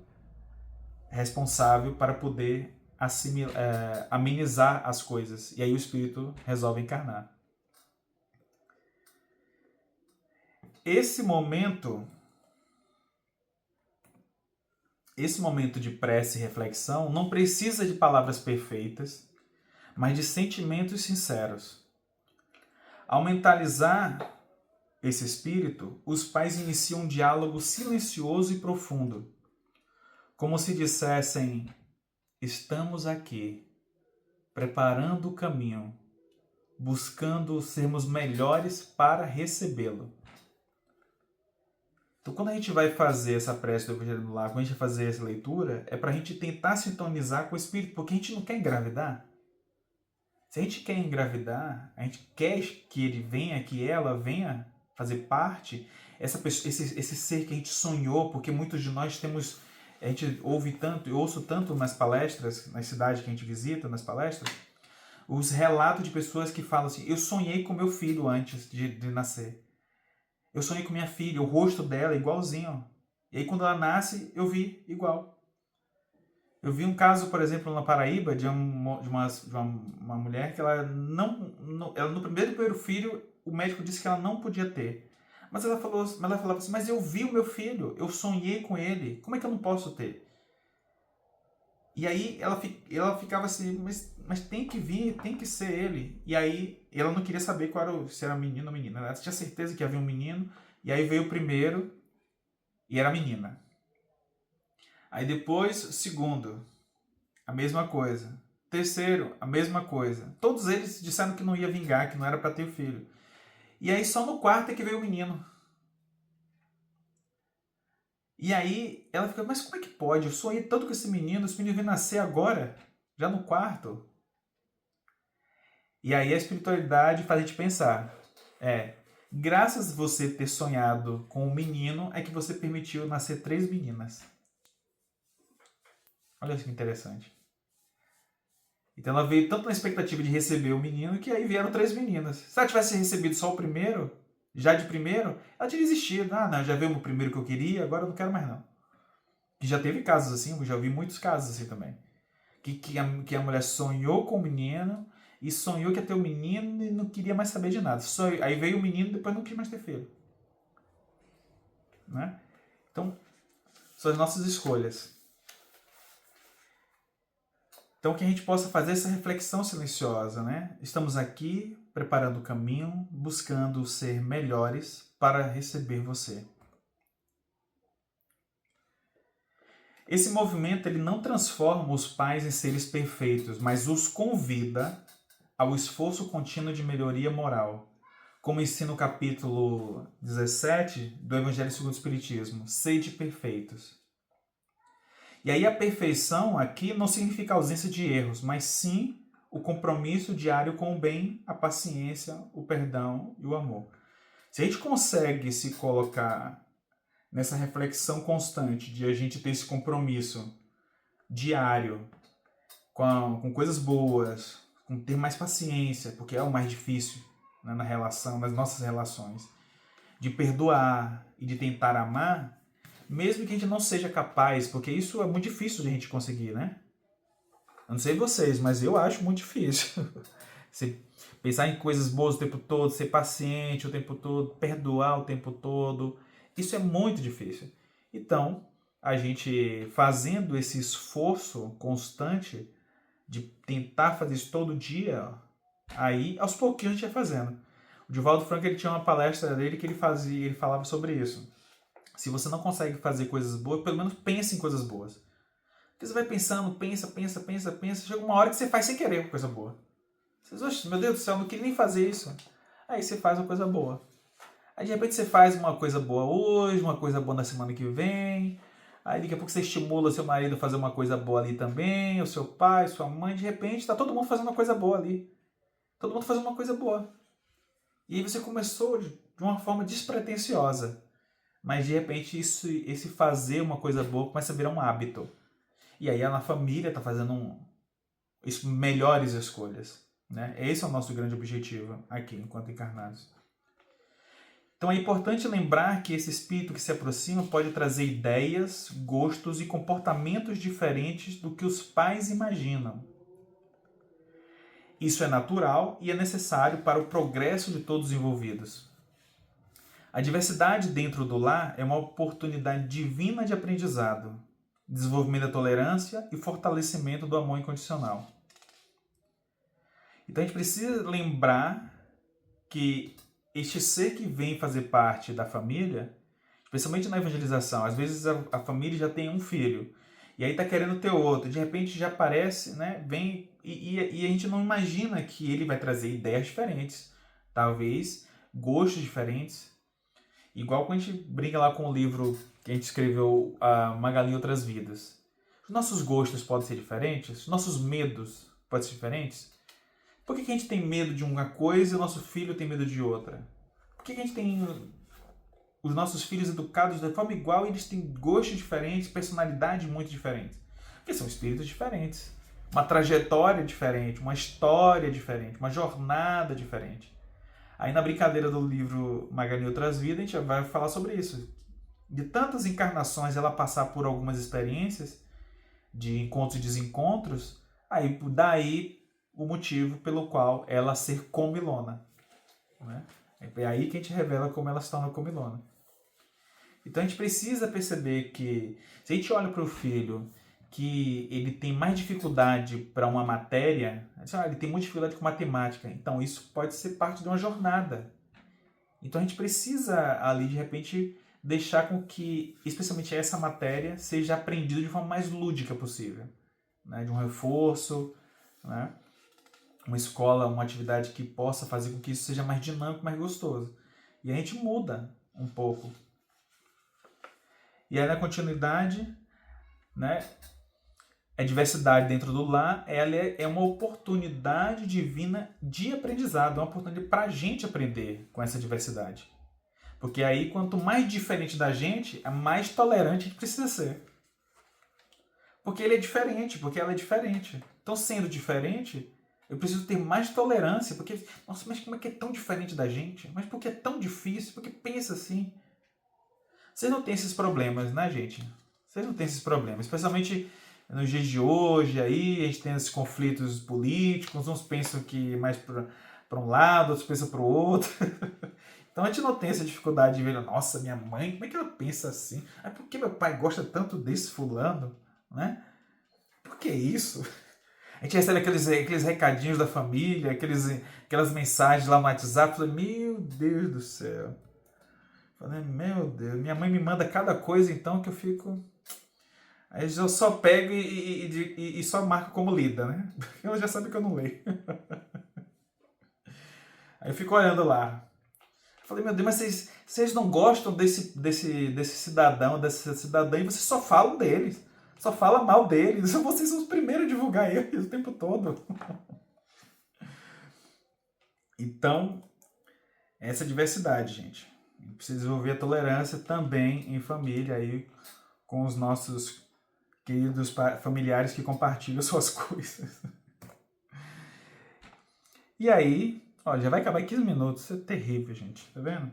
responsável para poder amenizar as coisas. E aí o espírito resolve encarnar. Esse momento de prece e reflexão não precisa de palavras perfeitas, mas de sentimentos sinceros. Ao mentalizar esse espírito, os pais iniciam um diálogo silencioso e profundo, como se dissessem: estamos aqui, preparando o caminho, buscando sermos melhores para recebê-lo. Então, quando a gente vai fazer essa prece do Evangelho no Lar, quando a gente vai fazer essa leitura, é para a gente tentar sintonizar com o espírito, porque a gente não quer engravidar. Se a gente quer engravidar, a gente quer que ele venha, que ela venha fazer parte, esse ser que a gente sonhou, porque muitos de nós temos, a gente ouve tanto, eu ouço tanto nas palestras, nas cidades que a gente visita, nas palestras, os relatos de pessoas que falam assim: eu sonhei com meu filho antes de nascer. Eu sonhei com minha filha, o rosto dela é igualzinho. E aí quando ela nasce, eu vi igual. Eu vi um caso, por exemplo, na Paraíba, de uma mulher que ela no primeiro filho, o médico disse que ela não podia ter. Mas ela falava assim: mas eu vi o meu filho, eu sonhei com ele, como é que eu não posso ter? E aí ela ficava assim: mas tem que vir, tem que ser ele. E aí ela não queria saber se era menino ou menina. Ela tinha certeza que havia um menino, e aí veio o primeiro e era menina. Aí depois, o segundo, a mesma coisa. Terceiro, a mesma coisa. Todos eles disseram que não ia vingar, que não era para ter o filho. E aí só no quarto é que veio o menino. E aí ela fica: mas como é que pode? Eu sonhei tanto com esse menino veio nascer agora, já no quarto. E aí a espiritualidade faz a gente pensar: graças a você ter sonhado com um menino, é que você permitiu nascer 3 meninas. Olha que interessante. Então ela veio tanto na expectativa de receber o menino, que aí vieram 3 meninas. Se ela tivesse recebido só o primeiro, já de primeiro, ela tinha desistido. Não, já veio o primeiro que eu queria, agora eu não quero mais não. Que já teve casos assim, eu já ouvi muitos casos assim também. Que a mulher sonhou com o menino, e sonhou que ia ter o menino e não queria mais saber de nada. Aí veio o menino e depois não quis mais ter filho. Né? Então, são as nossas escolhas. Então, que a gente possa fazer essa reflexão silenciosa, né? Estamos aqui preparando o caminho, buscando ser melhores para receber você. Esse movimento ele não transforma os pais em seres perfeitos, mas os convida ao esforço contínuo de melhoria moral. Como ensina o capítulo 17 do Evangelho segundo o Espiritismo: sede perfeitos. E aí a perfeição aqui não significa ausência de erros, mas sim o compromisso diário com o bem, a paciência, o perdão e o amor. Se a gente consegue se colocar nessa reflexão constante de a gente ter esse compromisso diário com coisas boas, com ter mais paciência, porque é o mais difícil, né, na relação, nas nossas relações, de perdoar e de tentar amar, mesmo que a gente não seja capaz, porque isso é muito difícil de a gente conseguir, né? Eu não sei vocês, mas eu acho muito difícil. Você pensar em coisas boas o tempo todo, ser paciente o tempo todo, perdoar o tempo todo, isso é muito difícil. Então, a gente fazendo esse esforço constante de tentar fazer isso todo dia, aí aos pouquinhos a gente vai fazendo. O Divaldo Franco, ele tinha uma palestra dele que ele falava sobre isso. Se você não consegue fazer coisas boas, pelo menos pense em coisas boas. Porque você vai pensando, pensa, chega uma hora que você faz sem querer uma coisa boa. Você diz: meu Deus do céu, eu não queria nem fazer isso. Aí você faz uma coisa boa. Aí de repente você faz uma coisa boa hoje, uma coisa boa na semana que vem, Aí daqui a pouco você estimula seu marido a fazer uma coisa boa ali também, o seu pai, sua mãe, de repente está todo mundo fazendo uma coisa boa ali. Todo mundo fazendo uma coisa boa. E aí você começou de uma forma despretensiosa. Mas de repente esse fazer uma coisa boa começa a virar um hábito. E aí a família está fazendo melhores escolhas. Né? Esse é o nosso grande objetivo aqui, enquanto encarnados. Então é importante lembrar que esse espírito que se aproxima pode trazer ideias, gostos e comportamentos diferentes do que os pais imaginam. Isso é natural e é necessário para o progresso de todos os envolvidos. A diversidade dentro do lar é uma oportunidade divina de aprendizado, desenvolvimento da tolerância e fortalecimento do amor incondicional. Então a gente precisa lembrar que este ser que vem fazer parte da família, especialmente na evangelização, às vezes a família já tem um filho, e aí está querendo ter outro, de repente já aparece, né, vem, e a gente não imagina que ele vai trazer ideias diferentes, talvez gostos diferentes, igual quando a gente brinca lá com o livro que a gente escreveu, Magali Outras Vidas. Os nossos gostos podem ser diferentes, os nossos medos podem ser diferentes. Por que a gente tem medo de uma coisa e o nosso filho tem medo de outra? Por que a gente tem os nossos filhos educados de forma igual e eles têm gostos diferentes, personalidades muito diferentes? Porque são espíritos diferentes. Uma trajetória diferente, uma história diferente, uma jornada diferente. Aí na brincadeira do livro Magali Outras Vidas, a gente vai falar sobre isso. De tantas encarnações ela passar por algumas experiências de encontros e desencontros, aí daí o motivo pelo qual ela ser comilona. Né? É aí que a gente revela como ela se torna comilona. Então a gente precisa perceber que, se a gente olha para o filho que ele tem mais dificuldade para uma matéria, ele tem muita dificuldade com matemática, então isso pode ser parte de uma jornada. Então a gente precisa ali, de repente, deixar com que, especialmente essa matéria, seja aprendida de forma mais lúdica possível. Né? De um reforço, né? Uma escola, uma atividade que possa fazer com que isso seja mais dinâmico, mais gostoso. E a gente muda um pouco. E aí na continuidade, né, a diversidade dentro do lar, ela é uma oportunidade divina de aprendizado, é uma oportunidade para a gente aprender com essa diversidade. Porque aí, quanto mais diferente da gente, mais tolerante a gente precisa ser. Porque ele é diferente, porque ela é diferente. Então, sendo diferente, eu preciso ter mais tolerância, porque, nossa, mas como é que é tão diferente da gente? Mas por que é tão difícil? Por que pensa assim? Vocês não têm esses problemas, né, gente? Vocês não têm esses problemas, especialmente nos dias de hoje, aí a gente tem esses conflitos políticos, uns pensam que mais para um lado, outros pensam para o outro. Então a gente não tem essa dificuldade de ver, nossa, minha mãe, como é que ela pensa assim? Ah, por que meu pai gosta tanto desse fulano? Né? Por que isso? A gente recebe aqueles recadinhos da família, aquelas mensagens lá no WhatsApp, falei, meu Deus do céu. Falei, meu Deus, minha mãe me manda cada coisa então que eu fico... Aí eu só pego e só marco como lida, né? Porque ela já sabe que eu não leio. Aí eu fico olhando lá. Falei, meu Deus, mas vocês não gostam desse cidadão, dessa cidadã, e vocês só falam deles. Só falam mal deles. Vocês são os primeiros a divulgar eles o tempo todo. Então, essa diversidade, gente. A gente precisa desenvolver a tolerância também em família, aí, com os nossos queridos familiares que compartilham suas coisas. E aí, ó, já vai acabar em 15 minutos. Isso é terrível, gente. Tá vendo?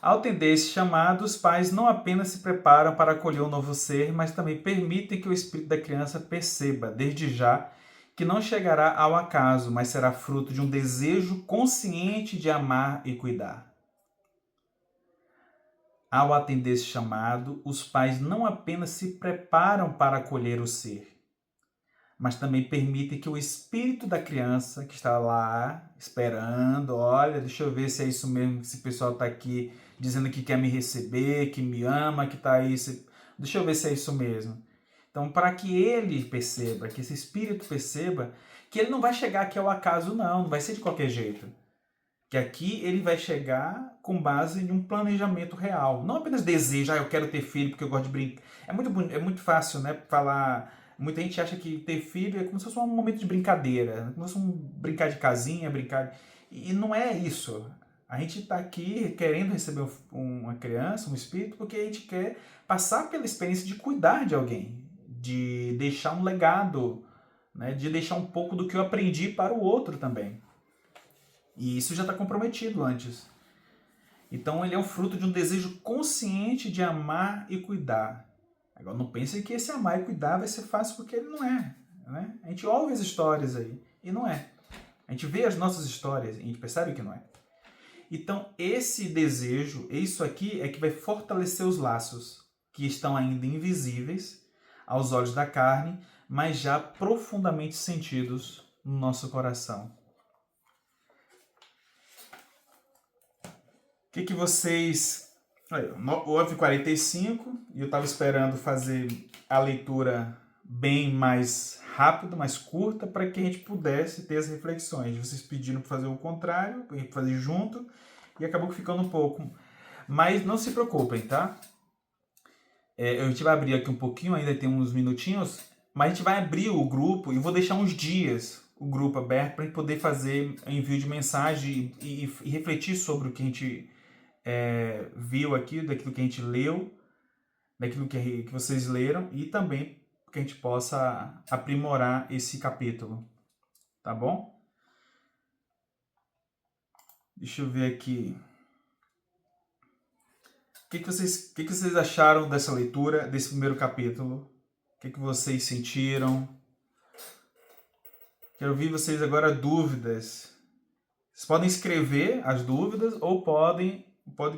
Ao atender esse chamado, os pais não apenas se preparam para acolher um novo ser, mas também permitem que o espírito da criança perceba, desde já, que não chegará ao acaso, mas será fruto de um desejo consciente de amar e cuidar. Ao atender esse chamado, os pais não apenas se preparam para acolher o ser, mas também permitem que o espírito da criança, que está lá esperando, olha, deixa eu ver se é isso mesmo, que esse pessoal está aqui dizendo que quer me receber, que me ama, que está aí, deixa eu ver se é isso mesmo. Então, para que ele perceba, que esse espírito perceba, que ele não vai chegar aqui ao acaso não vai ser de qualquer jeito. Que aqui ele vai chegar com base em um planejamento real. Não apenas desejo, eu quero ter filho porque eu gosto de brincar. É muito fácil, né, falar. Muita gente acha que ter filho é como se fosse um momento de brincadeira, como se fosse brincar de casinha, brincar. E não é isso. A gente está aqui querendo receber uma criança, um espírito, porque a gente quer passar pela experiência de cuidar de alguém, de deixar um legado, né, de deixar um pouco do que eu aprendi para o outro também. E isso já está comprometido antes. Então ele é o fruto de um desejo consciente de amar e cuidar. Agora não pense que esse amar e cuidar vai ser fácil, porque ele não é. Né? A gente ouve as histórias aí e não é. A gente vê as nossas histórias e a gente percebe que não é. Então esse desejo, isso aqui é que vai fortalecer os laços que estão ainda invisíveis aos olhos da carne, mas já profundamente sentidos no nosso coração. O que vocês... 9h45 e eu estava esperando fazer a leitura bem mais rápida, mais curta, para que a gente pudesse ter as reflexões. Vocês pediram para fazer o contrário, para fazer junto, e acabou ficando um pouco. Mas não se preocupem, tá? A gente vai abrir aqui um pouquinho, ainda tem uns minutinhos, mas a gente vai abrir o grupo e vou deixar uns dias o grupo aberto para a gente poder fazer envio de mensagem e refletir sobre o que a gente viu aqui, daquilo que a gente leu, daquilo que vocês leram, e também que a gente possa aprimorar esse capítulo. Tá bom? Deixa eu ver aqui. O que vocês acharam dessa leitura, desse primeiro capítulo? O que vocês sentiram? Quero ouvir vocês agora dúvidas. Vocês podem escrever as dúvidas ou podem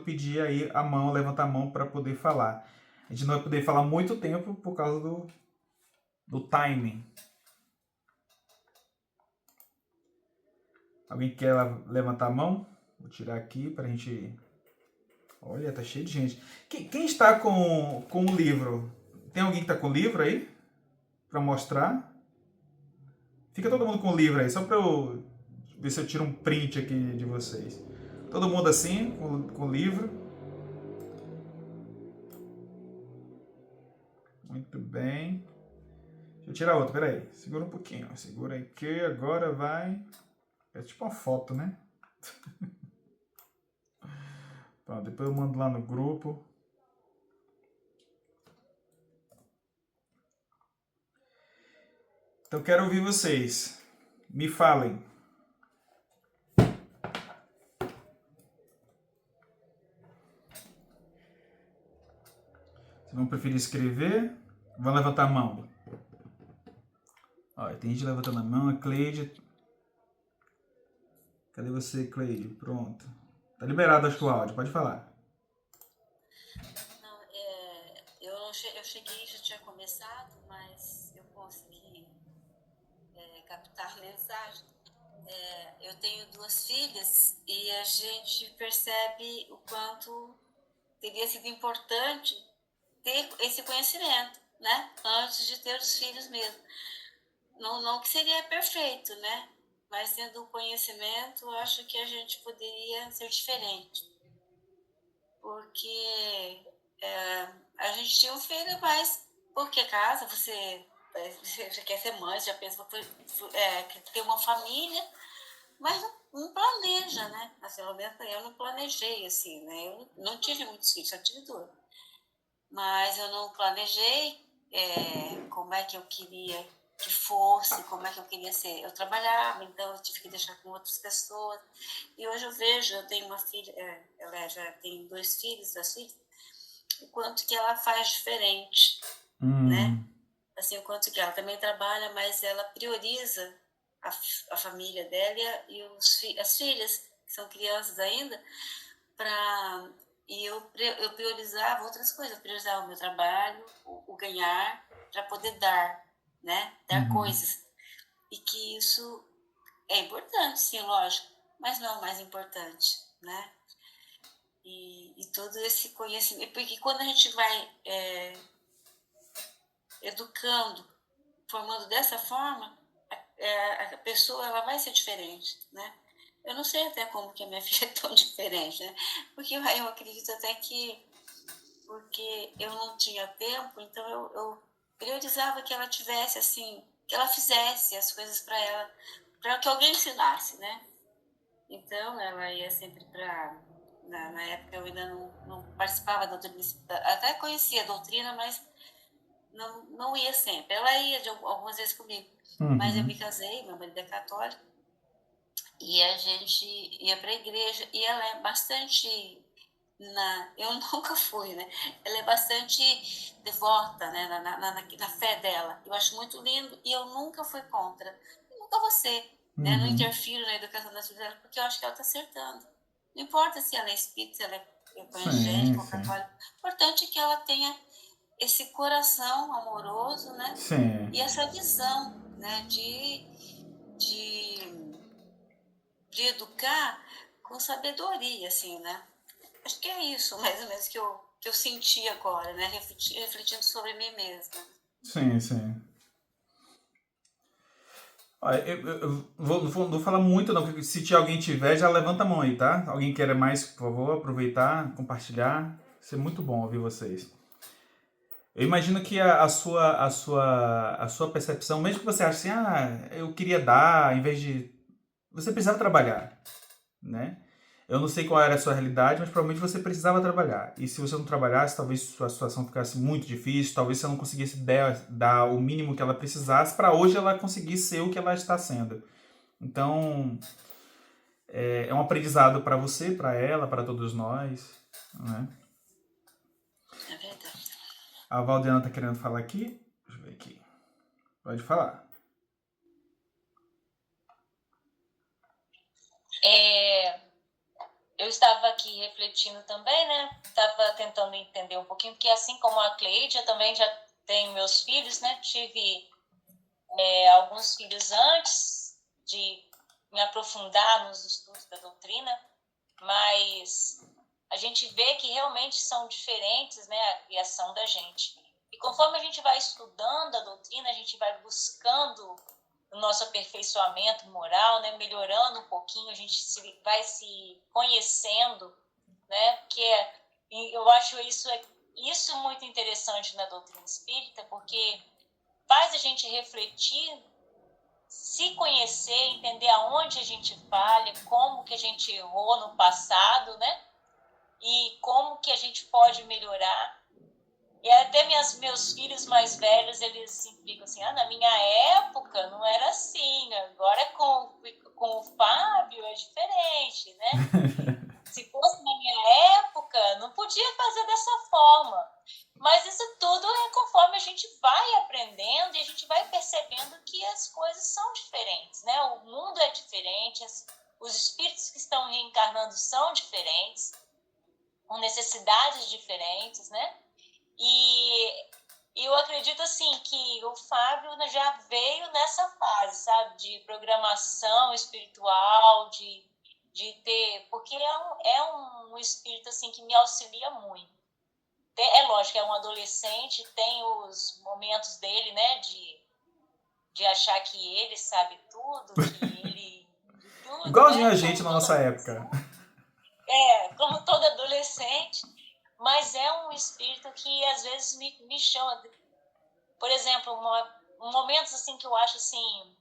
pedir aí a mão, levantar a mão para poder falar. A gente não vai poder falar muito tempo por causa do timing. Alguém quer levantar a mão? Vou tirar aqui para a gente... Olha, tá cheio de gente. Quem está com o livro? Tem alguém que está com o livro aí? Para mostrar? Fica todo mundo com o livro aí, só para eu ver se eu tiro um print aqui de vocês. Todo mundo assim, com o livro. Muito bem. Deixa eu tirar outro, peraí. Segura um pouquinho. Segura aí que agora vai... É tipo uma foto, né? Pronto, depois eu mando lá no grupo. Então quero ouvir vocês. Me falem. Vocês vão preferir escrever? Vão levantar a mão. Olha, tem gente levantando a mão. A Cleide. Cadê você, Cleide? Pronto. Tá liberado, acho que o áudio. Pode falar. Não, eu cheguei, já tinha começado, mas eu consegui captar a mensagem. Eu tenho 2 filhas e a gente percebe o quanto teria sido importante ter esse conhecimento, né? Antes de ter os filhos mesmo. Não que seria perfeito, né? Mas tendo o conhecimento, acho que a gente poderia ser diferente. Porque a gente tinha um filho, mas porque casa, você já quer ser mãe, já pensa que ter uma família, mas não planeja, né? Assim, pelo menos eu não planejei, assim, né? Eu não tive muitos filhos, só tive 2. Mas eu não planejei como é que eu queria que fosse, como é que eu queria ser. Eu trabalhava, então eu tive que deixar com outras pessoas. E hoje eu vejo, eu tenho uma filha, ela já tem 2 filhos, 2 filhas, o quanto que ela faz diferente, né? Assim, o quanto que ela também trabalha, mas ela prioriza a família dela e as filhas, que são crianças ainda, e eu priorizava outras coisas, eu priorizava o meu trabalho, o ganhar, para poder dar, né? Dar coisas. E que isso é importante, sim, lógico, mas não é o mais importante, né? E todo esse conhecimento, porque quando a gente vai educando, formando dessa forma, a pessoa ela vai ser diferente, né? Eu não sei até como que a minha filha é tão diferente, né? Porque eu acredito até que porque eu não tinha tempo, então eu priorizava que ela tivesse, assim, que ela fizesse as coisas para ela, para que alguém ensinasse, né? Então, ela ia sempre para... Na época eu ainda não participava da doutrina, até conhecia a doutrina, mas não ia sempre. Ela ia algumas vezes comigo, mas eu me Uhum. casei, meu marido é católico, e a gente ia para a igreja, e ela é bastante... eu nunca fui, né? Ela é bastante devota, né? Na fé dela. Eu acho muito lindo e eu nunca fui contra. Eu nunca vou ser, né? Não Uhum. interfiro na educação das filhas dela, porque eu acho que ela está acertando. Não importa se ela é espírita, se ela é Sim, evangélica ou sim. católica. O importante é que ela tenha esse coração amoroso, né? Sim. E essa visão, né? De, de educar com sabedoria, assim, né? Acho que é isso, mais ou menos, que eu senti agora, né? Refletindo sobre mim mesma. Sim, sim. Olha, eu não vou falar muito, não, porque se alguém tiver, já levanta a mão aí, tá? Alguém queira mais, por favor, aproveitar, compartilhar. Vai ser muito bom ouvir vocês. Eu imagino que a sua percepção, mesmo que você ache assim, eu queria dar, em vez de. Você precisava trabalhar, né? Eu não sei qual era a sua realidade, mas provavelmente você precisava trabalhar. E se você não trabalhasse, talvez sua situação ficasse muito difícil, talvez você não conseguisse dar o mínimo que ela precisasse para hoje ela conseguir ser o que ela está sendo. Então, é um aprendizado para você, para ela, para todos nós, né? É verdade. A Valdiana tá querendo falar aqui. Deixa eu ver aqui. Pode falar. É, eu estava aqui refletindo também, né? Estava tentando entender um pouquinho, porque assim como a Cleide, eu também já tenho meus filhos, né? Tive alguns filhos antes de me aprofundar nos estudos da doutrina, mas a gente vê que realmente são diferentes, né, a criação da gente. E conforme a gente vai estudando a doutrina, a gente vai buscando o nosso aperfeiçoamento moral, né, melhorando um pouquinho, a gente vai se conhecendo, né, eu acho isso muito interessante na doutrina espírita, porque faz a gente refletir, se conhecer, entender aonde a gente falha, como que a gente errou no passado, né? E como que a gente pode melhorar. E até meus filhos mais velhos, eles implicam assim, na minha época não era assim, agora com o Fábio é diferente, né? Se fosse na minha época, não podia fazer dessa forma. Mas isso tudo é conforme a gente vai aprendendo e a gente vai percebendo que as coisas são diferentes, né? O mundo é diferente, os espíritos que estão reencarnando são diferentes, com necessidades diferentes, né? E eu acredito, assim, que o Fábio já veio nessa fase, sabe? De programação espiritual, de ter... Porque é um espírito, assim, que me auxilia muito. É lógico, é um adolescente, tem os momentos dele, né? De achar que ele sabe tudo, que ele... De tudo, Igualzinho né? a gente na nossa época. Como todo adolescente, mas é um espírito que às vezes me chama. Por exemplo, momentos assim que eu acho assim,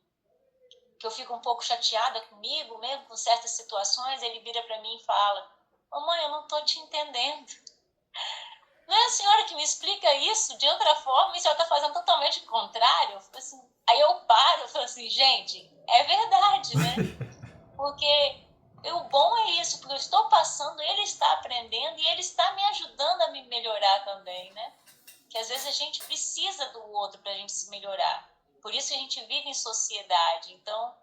que eu fico um pouco chateada comigo, mesmo com certas situações, ele vira para mim e fala: "Mamãe, eu não tô te entendendo. Não é a senhora que me explica isso de outra forma, e a senhora tá fazendo totalmente o contrário?" Assim, aí eu paro e falo assim, gente, é verdade, né? Porque o bom é isso, porque eu estou passando, ele está aprendendo e ele está me ajudando a me melhorar também, né? Que às vezes a gente precisa do outro para a gente se melhorar. Por isso a gente vive em sociedade. Então,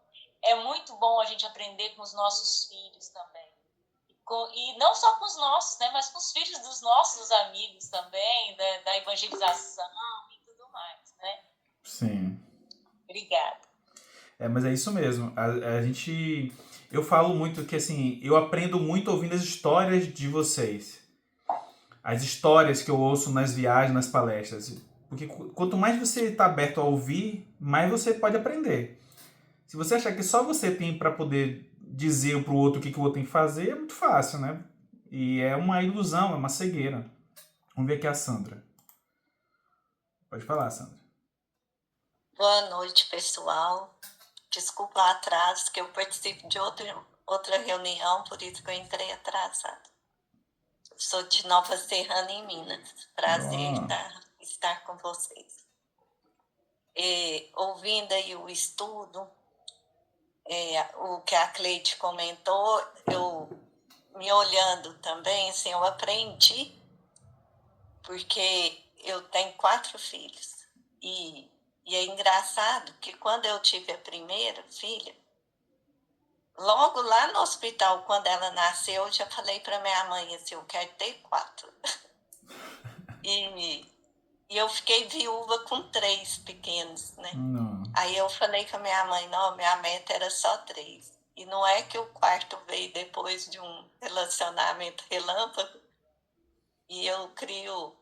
é muito bom a gente aprender com os nossos filhos também. E não só com os nossos, né? Mas com os filhos dos nossos amigos também, da evangelização e tudo mais, né? Sim. Obrigada. Mas é isso mesmo. A gente. Eu falo muito que assim, eu aprendo muito ouvindo as histórias de vocês. As histórias que eu ouço nas viagens, nas palestras. Porque quanto mais você está aberto a ouvir, mais você pode aprender. Se você achar que só você tem para poder dizer pro outro o que o outro tem que fazer é muito fácil, né? E é uma ilusão, é uma cegueira. Vamos ver aqui a Sandra. Pode falar, Sandra. Boa noite, pessoal. Desculpa o atraso, que eu participo de outra reunião, por isso que eu entrei atrasada. Sou de Nova Serrana, em Minas. Prazer estar com vocês. Ouvindo aí o estudo, o que a Cleide comentou, eu me olhando também, assim, eu aprendi, porque eu tenho 4 filhos. E é engraçado que quando eu tive a primeira filha, logo lá no hospital, quando ela nasceu, eu já falei para minha mãe assim, eu quero ter 4. E eu fiquei viúva com 3 pequenos, né? Não. Aí eu falei com a minha mãe, não, minha meta era só 3. E não é que o quarto veio depois de um relacionamento relâmpago. E eu crio,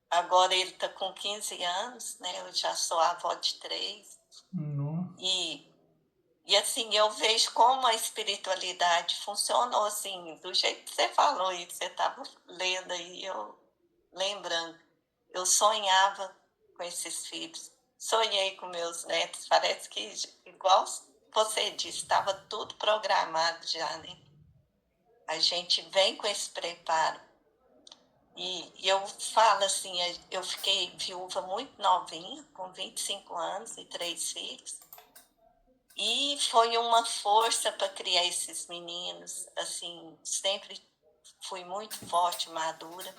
agora ele está com 15 anos, né? Eu já sou avó de 3. Não. E assim, eu vejo como a espiritualidade funcionou, assim, do jeito que você falou aí, que você estava lendo aí, eu lembrando. Eu sonhava com esses filhos, sonhei com meus netos, parece que, igual você disse, estava tudo programado já, né? A gente vem com esse preparo. E eu falo assim, eu fiquei viúva muito novinha, com 25 anos e 3 filhos. E foi uma força para criar esses meninos, assim, sempre fui muito forte, madura.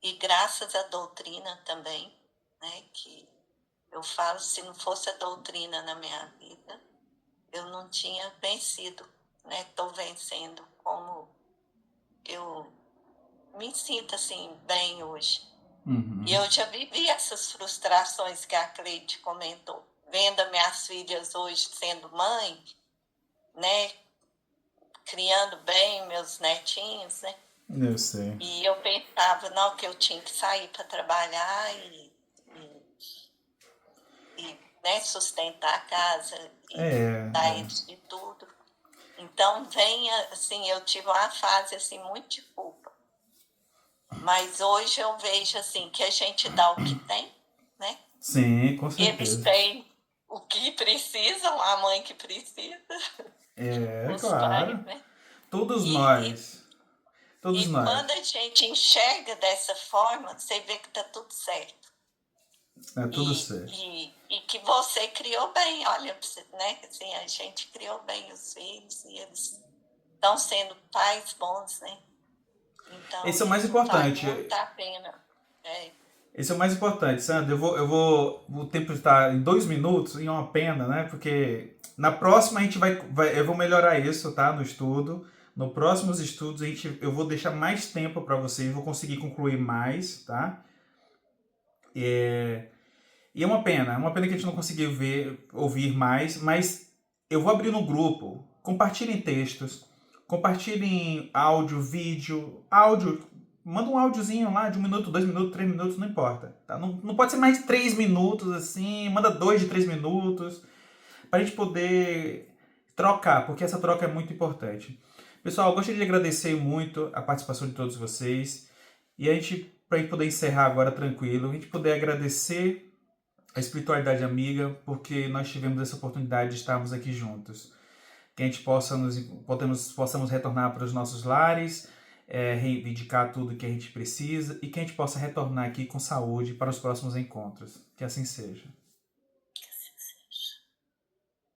E graças à doutrina também, né, que eu falo, se não fosse a doutrina na minha vida, eu não tinha vencido, né? Estou vencendo como eu me sinto, assim, bem hoje. Uhum. E eu já vivi essas frustrações que a Cleide comentou. Vendo as minhas filhas hoje sendo mãe, né? Criando bem meus netinhos, né? Eu sei. E eu pensava, não, que eu tinha que sair para trabalhar e né, sustentar a casa e dar eles de tudo. Então, assim, eu tive uma fase, assim, muito de culpa. Mas hoje eu vejo, assim, que a gente dá o que tem, né? Sim, com Eles certeza. têm o que precisam, a mãe que precisa, os Claro. pais, né? Todos nós. E quando a gente enxerga dessa forma, você vê que tá tudo certo. É tudo certo. E que você criou bem, olha, né? Assim, a gente criou bem os filhos e eles estão sendo pais bons, né? Então, Esse é o mais isso importante. vale muito a pena. Esse é o mais importante, Sandra. O tempo está em 2 minutos e é uma pena, né? Porque na próxima a gente eu vou melhorar isso, tá? No estudo. No próximos estudos eu vou deixar mais tempo para vocês, vou conseguir concluir mais, tá? E é uma pena que a gente não conseguiu ouvir mais, mas eu vou abrir no grupo. Compartilhem textos, compartilhem áudio, vídeo, manda um áudiozinho lá de 1 minuto, 2 minutos, 3 minutos, não importa. Tá? Não pode ser mais de 3 minutos assim, manda 2 de 3 minutos, para a gente poder trocar, porque essa troca é muito importante. Pessoal, eu gostaria de agradecer muito a participação de todos vocês e pra gente poder encerrar agora tranquilo, a gente poder agradecer a espiritualidade amiga, porque nós tivemos essa oportunidade de estarmos aqui juntos. Que a gente possamos retornar para os nossos lares, reivindicar tudo que a gente precisa e que a gente possa retornar aqui com saúde para os próximos encontros. Que assim seja.